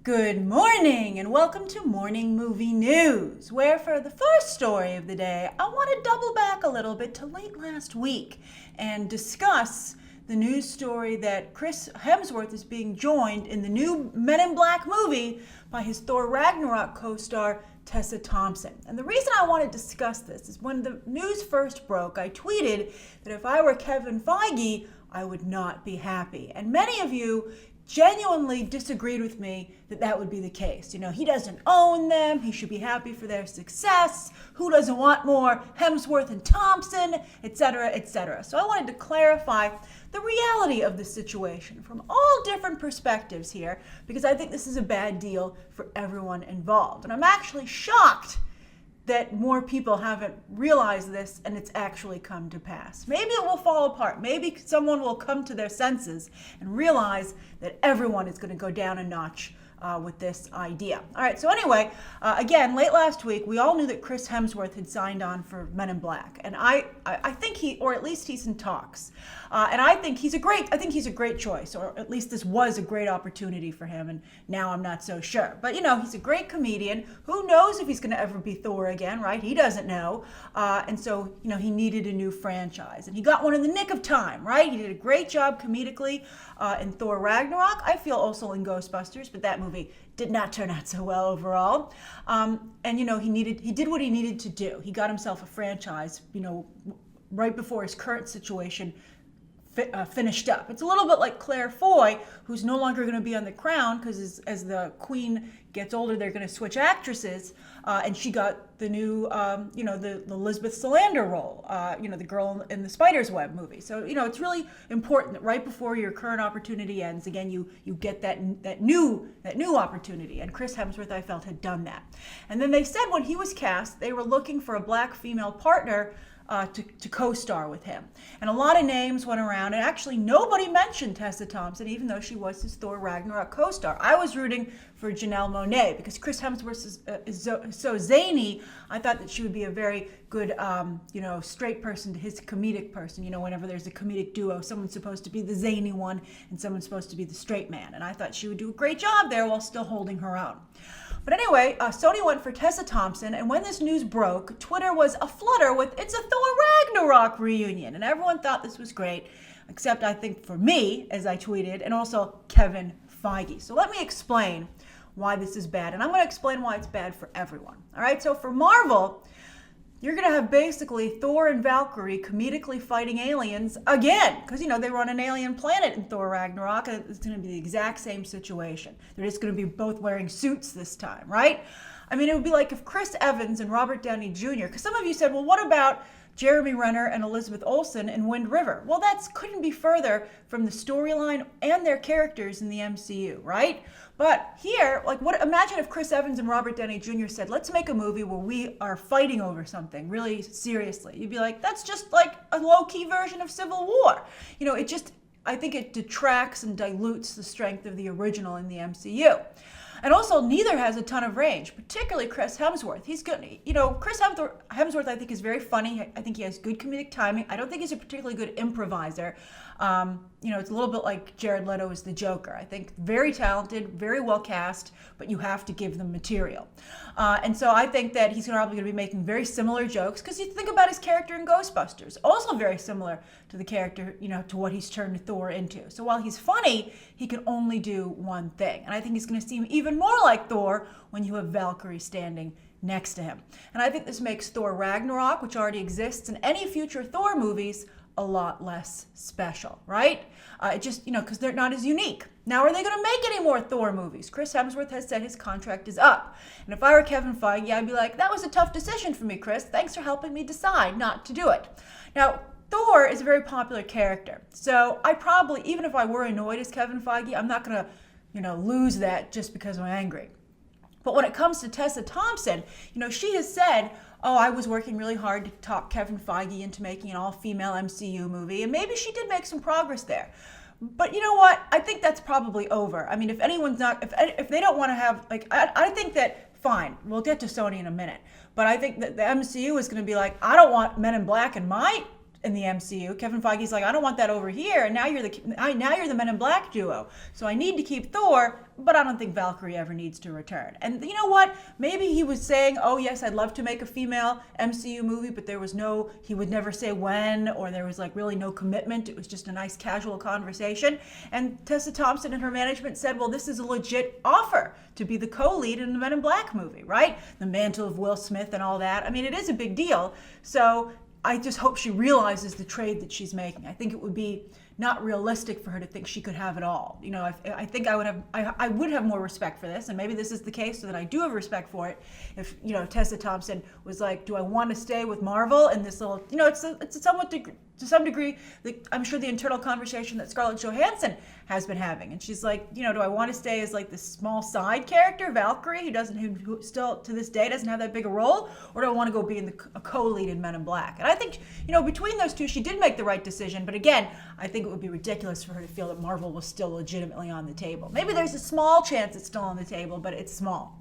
Good morning and welcome to Morning Movie News, where for the first story of the day, I want to double back a little bit to late last week and discuss the news story that Chris Hemsworth is being joined in the new Men in Black movie by his Thor Ragnarok co-star Tessa Thompson. And the reason I want to discuss this is when the news first broke, I tweeted that if I were Kevin Feige, I would not be happy. And many of you genuinely disagreed with me that that would be the case. You know, he doesn't own them. He should be happy for their success. Who doesn't want more Hemsworth and Thompson, etc., etc. So I wanted to clarify the reality of the situation from all different perspectives here, because I think this is a bad deal for everyone involved. And I'm actually shocked that more people haven't realized this and it's actually come to pass. Maybe it will fall apart. Maybe someone will come to their senses and realize that everyone is going to go down a notch with this idea. All right, so anyway, again, late last week, we all knew that Chris Hemsworth had signed on for Men in Black. And I think or at least he's in talks. And I think he's a great choice, or at least this was a great opportunity for him. And now I'm not so sure. But, you know, he's a great comedian. Who knows if he's going to ever be Thor again, right? He doesn't know. And so, you know, he needed a new franchise. And he got one in the nick of time, right? He did a great job comedically in Thor Ragnarok. I feel also in Ghostbusters, but that movie did not turn out so well overall. And, you know, he did what he needed to do. He got himself a franchise, you know, right before his current situation finished up. It's a little bit like Claire Foy, who's no longer going to be on The Crown because as the Queen gets older, they're going to switch actresses. And she got the new, you know, the Elizabeth Salander role, you know, the girl in the Spider's Web movie. So, you know, it's really important that right before your current opportunity ends, again, you get that new opportunity. And Chris Hemsworth, I felt, had done that. And then they said when he was cast, they were looking for a black female partner to co-star with him. And a lot of names went around, and actually nobody mentioned Tessa Thompson, even though she was his Thor Ragnarok co-star. I was rooting for Janelle Monáe because Chris Hemsworth is so zany. I thought that she would be a very good, you know, straight person to his comedic person. You know, whenever there's a comedic duo, someone's supposed to be the zany one and someone's supposed to be the straight man. And I thought she would do a great job there while still holding her own. But anyway, Sony went for Tessa Thompson, and when this news broke, Twitter was aflutter with, it's a Thor Ragnarok reunion, and everyone thought this was great, except I think for me, as I tweeted, and also Kevin Feige. So let me explain why this is bad, and I'm going to explain why it's bad for everyone. All right, so for Marvel, you're going to have basically Thor and Valkyrie comedically fighting aliens again. Because, you know, they were on an alien planet in Thor Ragnarok. And it's going to be the exact same situation. They're just going to be both wearing suits this time, right? I mean, it would be like if Chris Evans and Robert Downey Jr., because some of you said, well, what about Jeremy Renner and Elizabeth Olsen in Wind River? Well, that couldn't be further from the storyline and their characters in the MCU, right? But here, like, imagine if Chris Evans and Robert Downey Jr. said, let's make a movie where we are fighting over something really seriously. You'd be like, that's just like a low-key version of Civil War. You know, I think it detracts and dilutes the strength of the original in the MCU. And also, neither has a ton of range, particularly Chris Hemsworth. He's good. You know, Chris Hemsworth, I think, is very funny. I think he has good comedic timing. I don't think he's a particularly good improviser. You know, it's a little bit like Jared Leto as the Joker. I think very talented, very well cast, but you have to give them material. And so I think that he's probably going to be making very similar jokes, because you think about his character in Ghostbusters, also very similar to the character, you know, to what he's turned Thor into. So while he's funny, he can only do one thing. And I think he's going to seem even more like Thor when you have Valkyrie standing next to him. And I think this makes Thor Ragnarok, which already exists, and any future Thor movies a lot less special, right? It just, you know, because they're not as unique. Now, are they going to make any more Thor movies? Chris Hemsworth has said his contract is up. And if I were Kevin Feige, I'd be like, that was a tough decision for me, Chris. Thanks for helping me decide not to do it. Now, Thor is a very popular character. So I probably, even if I were annoyed as Kevin Feige, I'm not going to, you know, lose that just because I'm angry. But when it comes to Tessa Thompson, you know, she has said, oh, I was working really hard to talk Kevin Feige into making an all-female MCU movie, and maybe she did make some progress there. But you know what? I think that's probably over. I mean, if anyone's not, if they don't want to have, like, I think that, fine, we'll get to Sony in a minute, but I think that the MCU is going to be like, I don't want Men in Black in my in the MCU. Kevin Feige's like, I don't want that over here, and now you're the Men in Black duo. So I need to keep Thor, but I don't think Valkyrie ever needs to return. And you know what? Maybe he was saying, oh yes, I'd love to make a female MCU movie, but he would never say when, or there was like really no commitment. It was just a nice casual conversation. And Tessa Thompson and her management said, well, this is a legit offer to be the co-lead in the Men in Black movie, right? The mantle of Will Smith and all that. I mean, it is a big deal. So I just hope she realizes the trade that she's making. I think it would be not realistic for her to think she could have it all. You know, I think I would have more respect for this, and maybe this is the case, so that I do have respect for it. If, you know, Tessa Thompson was like, do I want to stay with Marvel in this little, you know, it's somewhat to some degree, I'm sure the internal conversation that Scarlett Johansson has been having. And she's like, you know, do I want to stay as like this small side character, Valkyrie, who still to this day doesn't have that big a role, or do I want to go be a co-lead in Men in Black? And I think, you know, between those two, she did make the right decision. But again, I think it would be ridiculous for her to feel that Marvel was still legitimately on the table. Maybe there's a small chance it's still on the table, but it's small.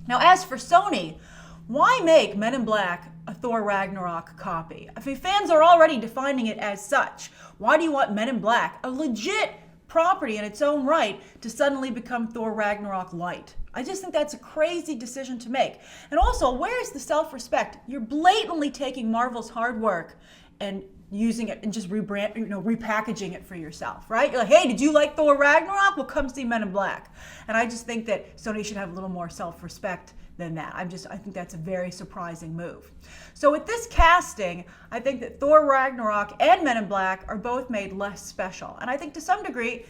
Now, as for Sony, why make Men in Black a Thor Ragnarok copy? I mean, fans are already defining it as such. Why do you want Men in Black, a legit property in its own right, to suddenly become Thor Ragnarok light? I just think that's a crazy decision to make. And also, where is the self-respect? You're blatantly taking Marvel's hard work and using it and just repackaging it for yourself, right? You're like, hey, did you like Thor Ragnarok? Well, come see Men in Black. And I just think that Sony should have a little more self-respect than that. I think that's a very surprising move. So with this casting, I think that Thor Ragnarok and Men in Black are both made less special. And I think to some degree,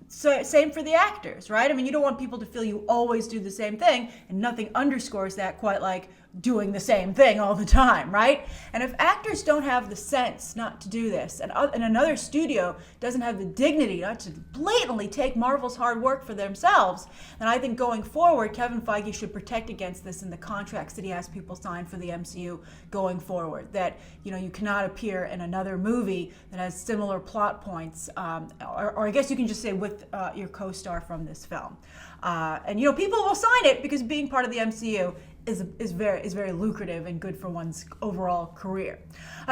same for the actors, right? I mean, you don't want people to feel you always do the same thing, and nothing underscores that quite like doing the same thing all the time, right? And if actors don't have the sense not to do this, and another studio doesn't have the dignity not to blatantly take Marvel's hard work for themselves, then I think going forward, Kevin Feige should protect against this in the contracts that he has people sign for the MCU going forward. That, you know, you cannot appear in another movie that has similar plot points, or I guess you can just say with your co-star from this film. And, you know, people will sign it because being part of the MCU is very lucrative and good for one's overall career.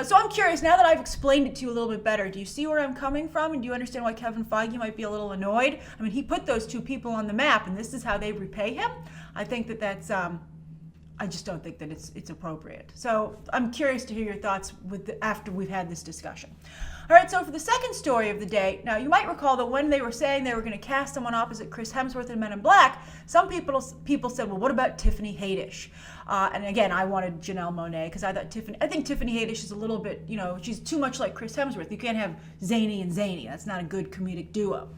So I'm curious, now that I've explained it to you a little bit better, do you see where I'm coming from, and do you understand why Kevin Feige might be a little annoyed? I mean, he put those two people on the map, and this is how they repay him. I think that's I just don't think that it's appropriate. So I'm curious to hear your thoughts after we've had this discussion. All right, so for the second story of the day, now you might recall that when they were saying they were going to cast someone opposite Chris Hemsworth in Men in Black, some people said, well, what about Tiffany Haddish? And again, I wanted Janelle Monáe because I think Tiffany Haddish is a little bit, you know, she's too much like Chris Hemsworth. You can't have zany and zany. That's not a good comedic duo.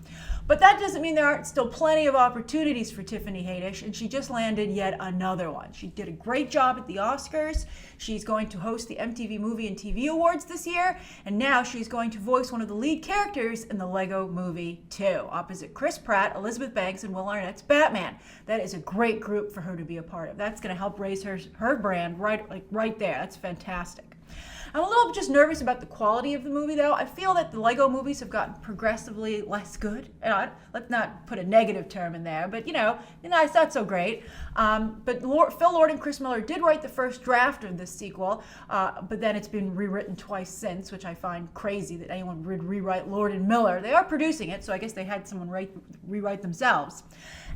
But that doesn't mean there aren't still plenty of opportunities for Tiffany Haddish, and she just landed yet another one. She did a great job at the Oscars. She's going to host the MTV Movie and TV Awards this year, and now she's going to voice one of the lead characters in the Lego Movie 2, opposite Chris Pratt, Elizabeth Banks, and Will Arnett's Batman. That is a great group for her to be a part of. That's going to help raise her brand right there. That's fantastic. I'm a little just nervous about the quality of the movie, though. I feel that the Lego movies have gotten progressively less good. Let's not put a negative term in there, but it's not so great. But Phil Lord and Chris Miller did write the first draft of this sequel, but then it's been rewritten twice since, which I find crazy that anyone would rewrite Lord and Miller. They are producing it, so I guess they had someone rewrite themselves.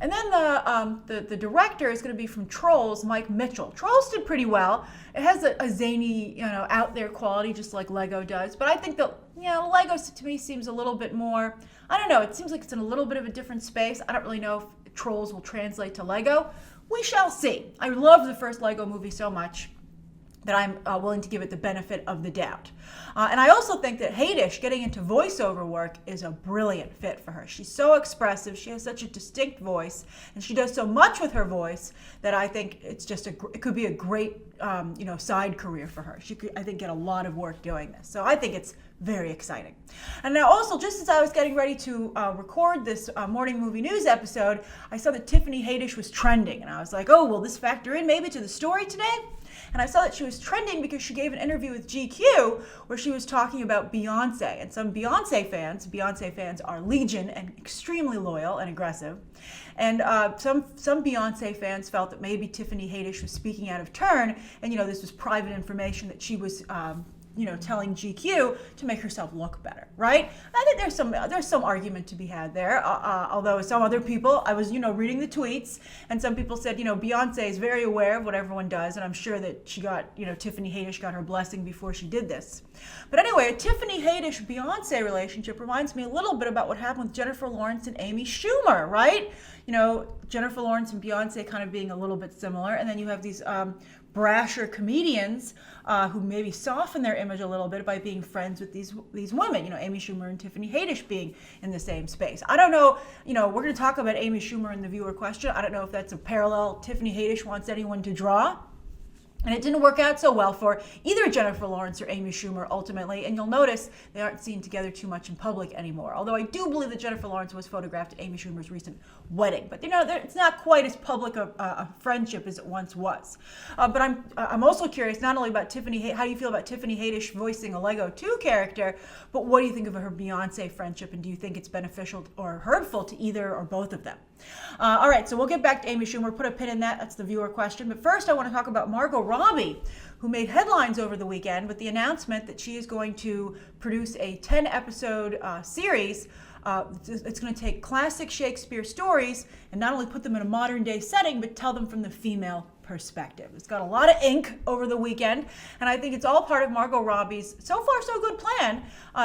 And then the director is going to be from Trolls, Mike Mitchell. Trolls did pretty well. It has a zany, out there quality, just like Lego does. But I think that, Lego to me seems a little bit more, I don't know, it seems like it's in a little bit of a different space. I don't really know if Trolls will translate to Lego. We shall see. I love the first Lego movie so much that I'm willing to give it the benefit of the doubt. And I also think that Haddish getting into voiceover work is a brilliant fit for her. She's so expressive, she has such a distinct voice, and she does so much with her voice that I think it could be a great side career for her. She could, I think, get a lot of work doing this. So I think it's very exciting. And now also, just as I was getting ready to record this morning movie news episode, I saw that Tiffany Haddish was trending, and I was like, oh, will this factor in maybe to the story today? And I saw that she was trending because she gave an interview with GQ where she was talking about Beyonce. And some Beyonce fans are legion and extremely loyal and aggressive. And some Beyonce fans felt that maybe Tiffany Haddish was speaking out of turn. And, this was private information that she was, telling GQ to make herself look better, right? I think there's some argument to be had there. Although some other people, I was reading the tweets, and some people said Beyonce is very aware of what everyone does, and I'm sure that she got Tiffany Haddish got her blessing before she did this. But anyway, a Tiffany Haddish Beyonce relationship reminds me a little bit about what happened with Jennifer Lawrence and Amy Schumer, right? Jennifer Lawrence and Beyonce kind of being a little bit similar, and then you have these brasher comedians who maybe soften their image a little bit by being friends with these women. Amy Schumer and Tiffany Haddish being in the same space. I don't know. We're going to talk about Amy Schumer in the viewer question. I don't know if that's a parallel Tiffany Haddish wants anyone to draw. And it didn't work out so well for either Jennifer Lawrence or Amy Schumer ultimately. And you'll notice they aren't seen together too much in public anymore. Although I do believe that Jennifer Lawrence was photographed at Amy Schumer's recent wedding. But it's not quite as public a friendship as it once was. But I'm also curious not only about how do you feel about Tiffany Haddish voicing a Lego 2 character, but what do you think of her Beyonce friendship? And do you think it's beneficial or hurtful to either or both of them? All right, so we'll get back to Amy Schumer. Put a pin in that. That's the viewer question. But first, I want to talk about Margot Robbie, who made headlines over the weekend with the announcement that she is going to produce a 10-episode series. It's going to take classic Shakespeare stories and not only put them in a modern-day setting, but tell them from the female perspective. It's got a lot of ink over the weekend, and I think it's all part of Margot Robbie's so far so good plan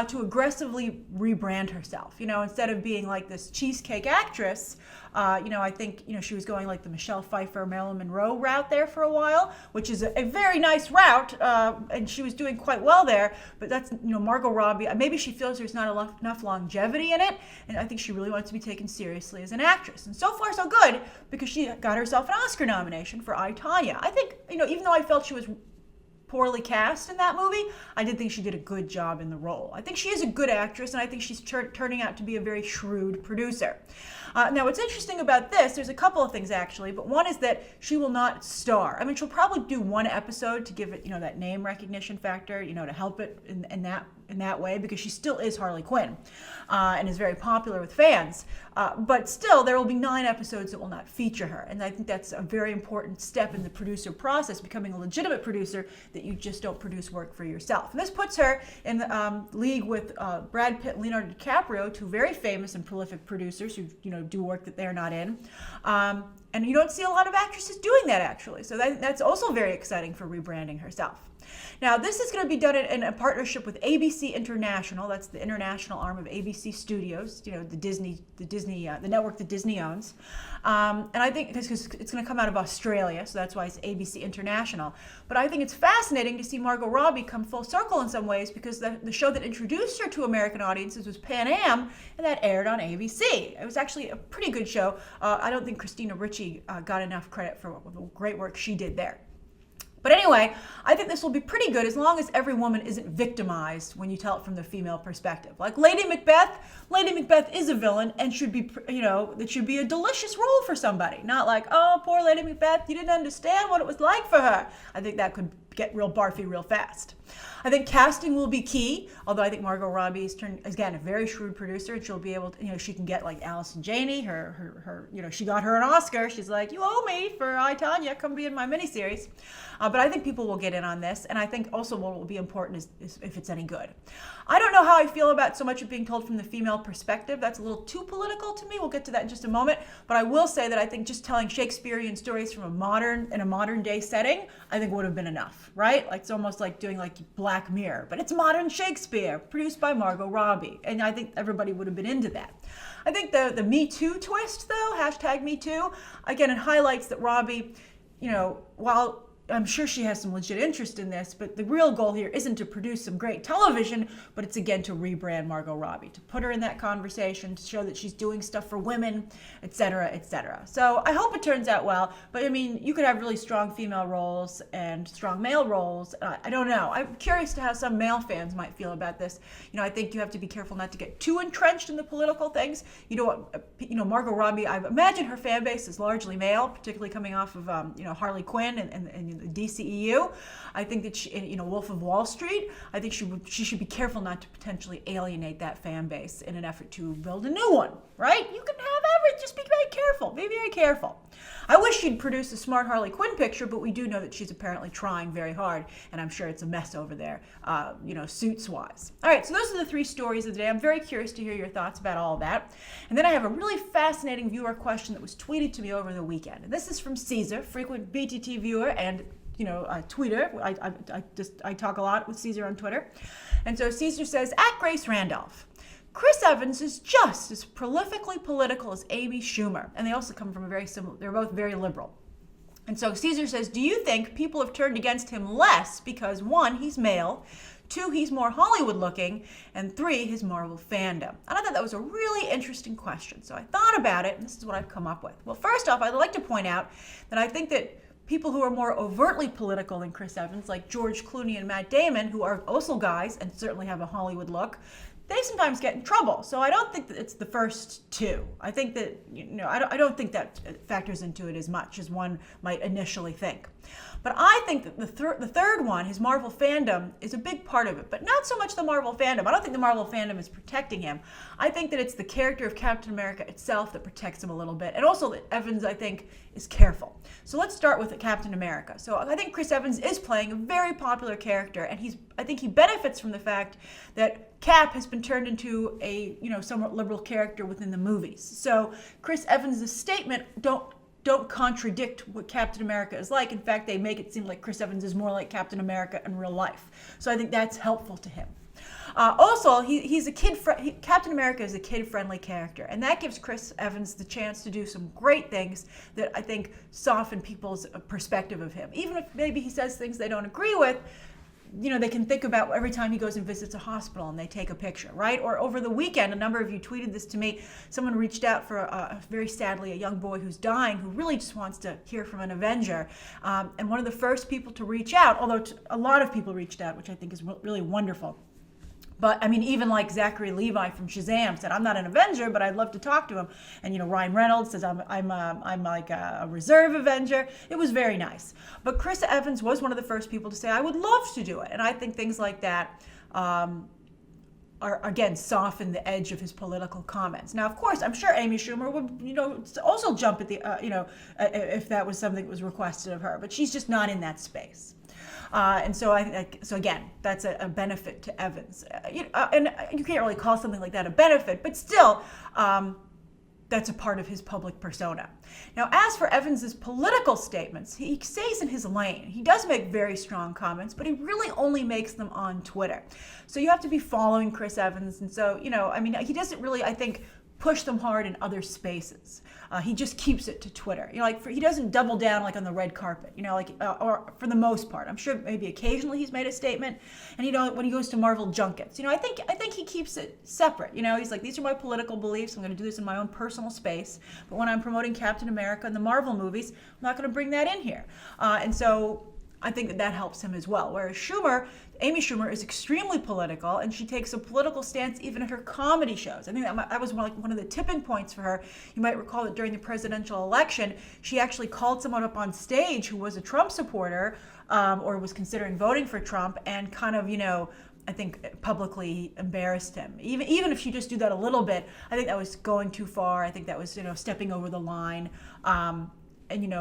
to aggressively rebrand herself. Instead of being like this cheesecake actress, I think she was going like the Michelle Pfeiffer, Marilyn Monroe route there for a while, which is a very nice route, and she was doing quite well there. But that's Margot Robbie. Maybe she feels there's not enough longevity in it, and I think she really wants to be taken seriously as an actress. And so far so good, because she got herself an Oscar nomination for I, Tonya. I think even though I felt she was poorly cast in that movie, I did think she did a good job in the role. I think she is a good actress, and I think she's turning out to be a very shrewd producer. Now, what's interesting about this, there's a couple of things actually, but one is that she will not star. She'll probably do one episode to give it, that name recognition factor, to help it in that way, because she still is Harley Quinn and is very popular with fans. But still, there will be 9 episodes that will not feature her. And I think that's a very important step in the producer process, becoming a legitimate producer, that you just don't produce work for yourself. And this puts her in the league with Brad Pitt and Leonardo DiCaprio, two very famous and prolific producers who, do work that they're not in. And you don't see a lot of actresses doing that, actually. So that's also very exciting for rebranding herself. Now, this is going to be done in a partnership with ABC International. That's the international arm of ABC Studios, the network that Disney owns. And I think because it's going to come out of Australia, so that's why it's ABC International. But I think it's fascinating to see Margot Robbie come full circle in some ways, because the show that introduced her to American audiences was Pan Am, and that aired on ABC. It was actually a pretty good show. I don't think Christina Ricci got enough credit for the great work she did there. But anyway, I think this will be pretty good as long as every woman isn't victimized when you tell it from the female perspective. Like Lady Macbeth is a villain and should be, that should be a delicious role for somebody. Not like, oh, poor Lady Macbeth, you didn't understand what it was like for her. I think that could get real barfy real fast. I think casting will be key, although I think Margot Robbie is, again, a very shrewd producer, and she'll be able to, she can get like Allison Janney, her she got her an Oscar. She's like, you owe me for I, Tonya, come be in my miniseries. But I think people will get in on this, and I think also what will be important is if it's any good. I don't know how I feel about so much of being told from the female perspective. That's a little too political to me. We'll get to that in just a moment. But I will say that I think just telling Shakespearean stories from in a modern day setting, I think would have been enough, right? Like it's almost like doing like Black Mirror, but it's modern Shakespeare, produced by Margot Robbie. And I think everybody would have been into that. I think the Me Too twist, though, hashtag Me Too, again, it highlights that Robbie, while I'm sure she has some legit interest in this, but the real goal here isn't to produce some great television, but it's again to rebrand Margot Robbie, to put her in that conversation, to show that she's doing stuff for women, et cetera, et cetera. So I hope it turns out well, but you could have really strong female roles and strong male roles. I don't know. I'm curious to how some male fans might feel about this. I think you have to be careful not to get too entrenched in the political things. Margot Robbie, I imagine her fan base is largely male, particularly coming off of, Harley Quinn and the DCEU. I think that she, Wolf of Wall Street, I think she should be careful not to potentially alienate that fan base in an effort to build a new one, right? You can have everything, just be very careful, be very careful. I wish she'd produce a smart Harley Quinn picture, but we do know that she's apparently trying very hard, and I'm sure it's a mess over there, suits-wise. All right, so those are the 3 stories of the day. I'm very curious to hear your thoughts about all of that. And then I have a really fascinating viewer question that was tweeted to me over the weekend. And this is from Caesar, frequent BTT viewer and tweeter. I talk a lot with Caesar on Twitter. And so Caesar says, at Grace Randolph, Chris Evans is just as prolifically political as Amy Schumer. And they also come from they're both very liberal. And so Caesar says, do you think people have turned against him less because 1, he's male, 2, he's more Hollywood looking, and 3, his Marvel fandom? And I thought that was a really interesting question. So I thought about it, and this is what I've come up with. Well, first off, I'd like to point out that I think that people who are more overtly political than Chris Evans, like George Clooney and Matt Damon, who are also guys and certainly have a Hollywood look, they sometimes get in trouble. So I don't think that it's the first 2. I think that, I don't think that factors into it as much as one might initially think. But I think that the third one, his Marvel fandom, is a big part of it, but not so much the Marvel fandom. I don't think the Marvel fandom is protecting him. I think that it's the character of Captain America itself that protects him a little bit, and also that Evans, I think, is careful. So let's start with Captain America. So I think Chris Evans is playing a very popular character, and I think he benefits from the fact that Cap has been turned into a somewhat liberal character within the movies. So Chris Evans' statement don't contradict what Captain America is like. In fact, they make it seem like Chris Evans is more like Captain America in real life. So I think that's helpful to him. Also, he's a Captain America is a kid-friendly character, and that gives Chris Evans the chance to do some great things that I think soften people's perspective of him. Even if maybe he says things they don't agree with, they can think about every time he goes and visits a hospital and they take a picture, right? Or over the weekend, a number of you tweeted this to me. Someone reached out for very sadly a young boy who's dying who really just wants to hear from an Avenger. And one of the first people to reach out, although a lot of people reached out, which I think is really wonderful. But I mean, even like Zachary Levi from Shazam said, I'm not an Avenger, but I'd love to talk to him. And Ryan Reynolds says, I'm like a reserve Avenger. It was very nice. But Chris Evans was one of the first people to say, I would love to do it. And I think things like that are, again, soften the edge of his political comments. Now, of course, I'm sure Amy Schumer would, also jump at the, if that was something that was requested of her. But she's just not in that space. And so again, that's a benefit to Evans. And you can't really call something like that a benefit, but still, that's a part of his public persona. Now, as for Evans's political statements, he stays in his lane. He does make very strong comments, but he really only makes them on Twitter. So you have to be following Chris Evans. And so, he doesn't really, I think, push them hard in other spaces. He just keeps it to Twitter. He doesn't double down like on the red carpet, or for the most part. I'm sure maybe occasionally he's made a statement. And when he goes to Marvel junkets, I think he keeps it separate. He's like, these are my political beliefs. I'm going to do this in my own personal space. But when I'm promoting Captain America and the Marvel movies, I'm not going to bring that in here. And so I think that helps him as well. Whereas Amy Schumer is extremely political, and she takes a political stance even at her comedy shows. I think that was one of the tipping points for her. You might recall that during the presidential election, she actually called someone up on stage who was a Trump supporter or was considering voting for Trump, and kind of, I think publicly embarrassed him. Even if she just do that a little bit, I think that was going too far. I think that was, stepping over the line. And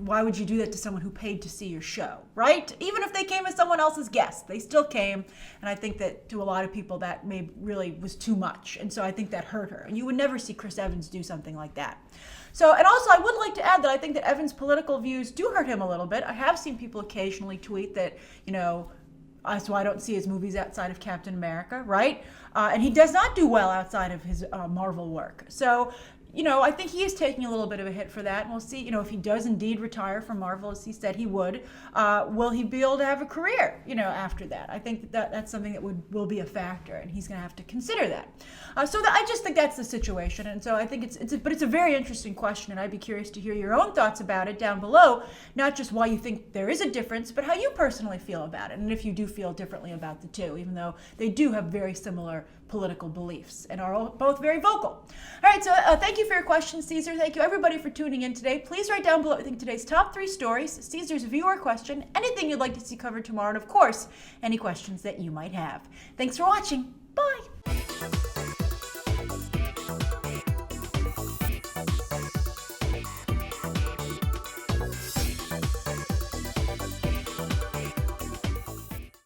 why would you do that to someone who paid to see your show, right? Even if they came as someone else's guest, they still came. And I think that to a lot of people that really was too much. And so I think that hurt her. And you would never see Chris Evans do something like that. So, and also I would like to add that I think that Evans' political views do hurt him a little bit. I have seen people occasionally tweet that, so I don't see his movies outside of Captain America, right? And he does not do well outside of his Marvel work. So, I think he is taking a little bit of a hit for that. And we'll see, if he does indeed retire from Marvel, as he said he would, will he be able to have a career, after that? I think that's something that will be a factor, and he's going to have to consider that. I just think that's the situation. And so I think it's a very interesting question, and I'd be curious to hear your own thoughts about it down below, not just why you think there is a difference, but how you personally feel about it, and if you do feel differently about the two, even though they do have very similar political beliefs and are both very vocal. All right, so thank you for your question, Caesar. Thank you, everybody, for tuning in today. Please write down below, I think, today's top 3 stories, Caesar's viewer question, anything you'd like to see covered tomorrow, and of course, any questions that you might have. Thanks for watching.